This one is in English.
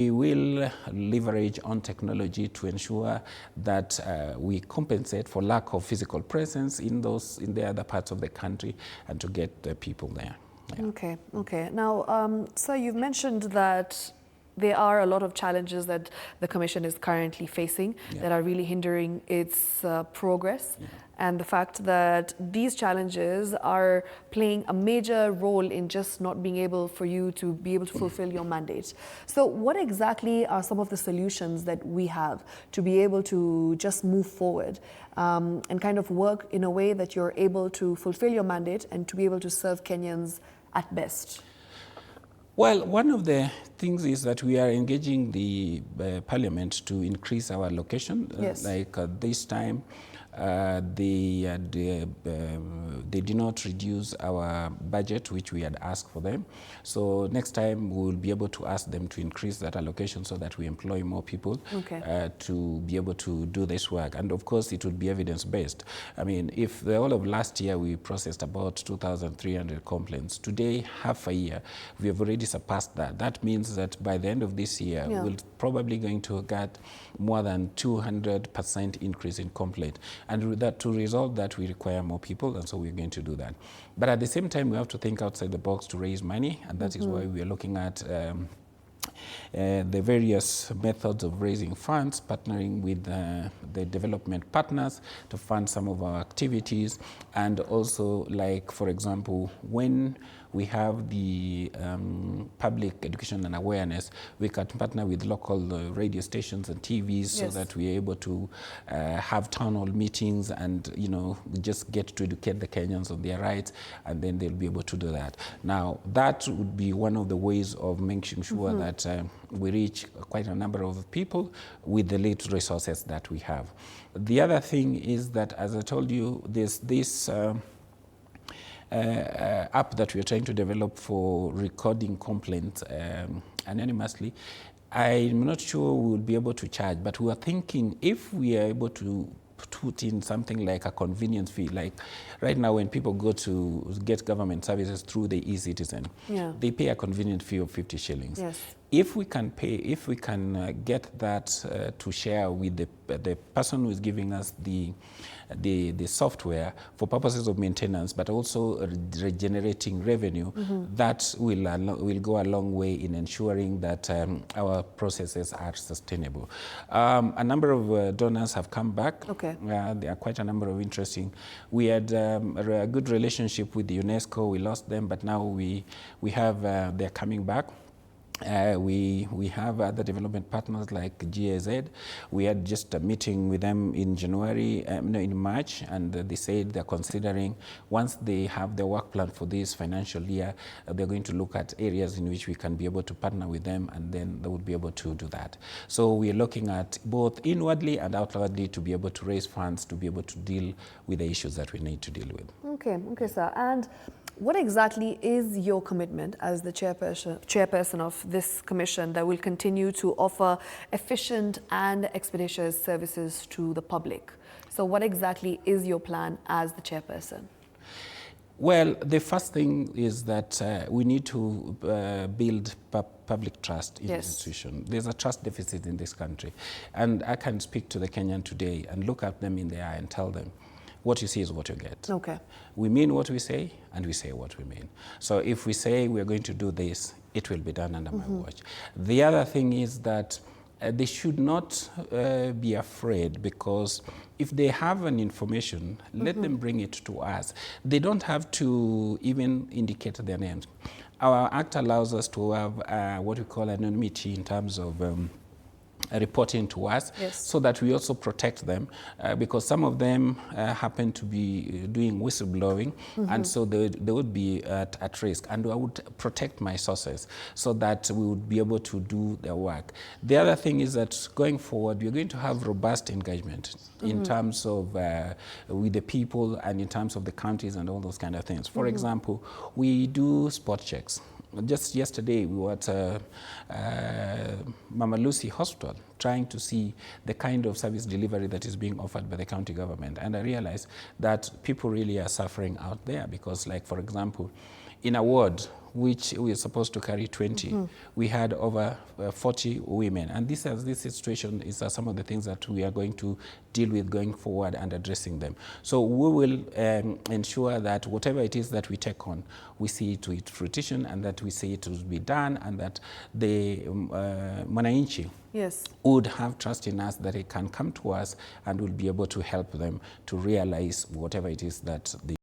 We will leverage on technology to ensure that we compensate for lack of physical presence in the other parts of the country and to get the people there. Yeah. Okay. Now, sir, you've mentioned that there are a lot of challenges that the Commission is currently facing that are really hindering its progress. And the fact that these challenges are playing a major role in just not being able for you to be able to fulfill your mandate. So what exactly are some of the solutions that we have to be able to just move forward and kind of work in a way that you're able to fulfill your mandate and to be able to serve Kenyans at best? Well, one of the things is that we are engaging the Parliament to increase our allocation. This time, they did not reduce our budget, which we had asked for them. So next time we will be able to ask them to increase that allocation so that we employ more people to be able to do this work. And of course, it would be evidence-based. I mean, if the whole of last year we processed about 2,300 complaints, today, half a year, we have already surpassed that. That means that by the end of this year, we're probably going to get more than 200% increase in complaint. And that, to resolve that, we require more people, and so we're going to do that. But at the same time, we have to think outside the box to raise money, and that is why we are looking at the various methods of raising funds, partnering with the development partners to fund some of our activities, and also, like, for example, when we have the public education and awareness, we can partner with local radio stations and TVs so that we're able to have town hall meetings and, you know, just get to educate the Kenyans on their rights, and then they'll be able to do that. Now, that would be one of the ways of making sure that we reach quite a number of people with the little resources that we have. The other thing is that, as I told you, there's this app that we are trying to develop for recording complaints anonymously. I'm not sure we will be able to charge, but we are thinking if we are able to put in something like a convenience fee. Like right now when people go to get government services through the e-citizen, they pay a convenience fee of 50 shillings. If we can get that to share with the person who is giving us the software for purposes of maintenance, but also generating revenue, that will go a long way in ensuring that our processes are sustainable. A number of donors have come back. There are quite a number of interesting. We had a good relationship with the UNESCO. We lost them, but now we have they're coming back. We have other development partners like GAZ. We had just a meeting with them in in March, and they said they're considering, once they have their work plan for this financial year, they're going to look at areas in which we can be able to partner with them, and then they would be able to do that. So we're looking at both inwardly and outwardly to be able to raise funds to be able to deal with the issues that we need to deal with. Okay, sir. And what exactly is your commitment as the chairperson of this commission that will continue to offer efficient and expeditious services to the public? So what exactly is your plan as the chairperson? Well, the first thing is that we need to build public trust in the institution. There's a trust deficit in this country. And I can speak to the Kenyan today and look at them in the eye and tell them, what you see is what you get. We mean what we say, and we say what we mean. So if we say we're going to do this, it will be done under my watch. The other thing is that they should not be afraid, because if they have an information, let them bring it to us. They don't have to even indicate their names. Our Act allows us to have what we call anonymity in terms of reporting to us, so that we also protect them, because some of them happen to be doing whistleblowing, and so they would be at risk, and I would protect my sources so that we would be able to do their work. The other thing is that going forward, we're going to have robust engagement in terms of with the people and in terms of the counties and all those kind of things. For example, we do spot checks. Just yesterday, we were at Mama Lucy Hospital trying to see the kind of service delivery that is being offered by the county government. And I realized that people really are suffering out there because, like, for example, in a ward which we are supposed to carry 20, we had over 40 women. And this situation is some of the things that we are going to deal with going forward and addressing them. So we will ensure that whatever it is that we take on, we see it to its fruition, and that we see it to be done, and that the mwananchi would have trust in us, that it can come to us and we'll be able to help them to realize whatever it is that they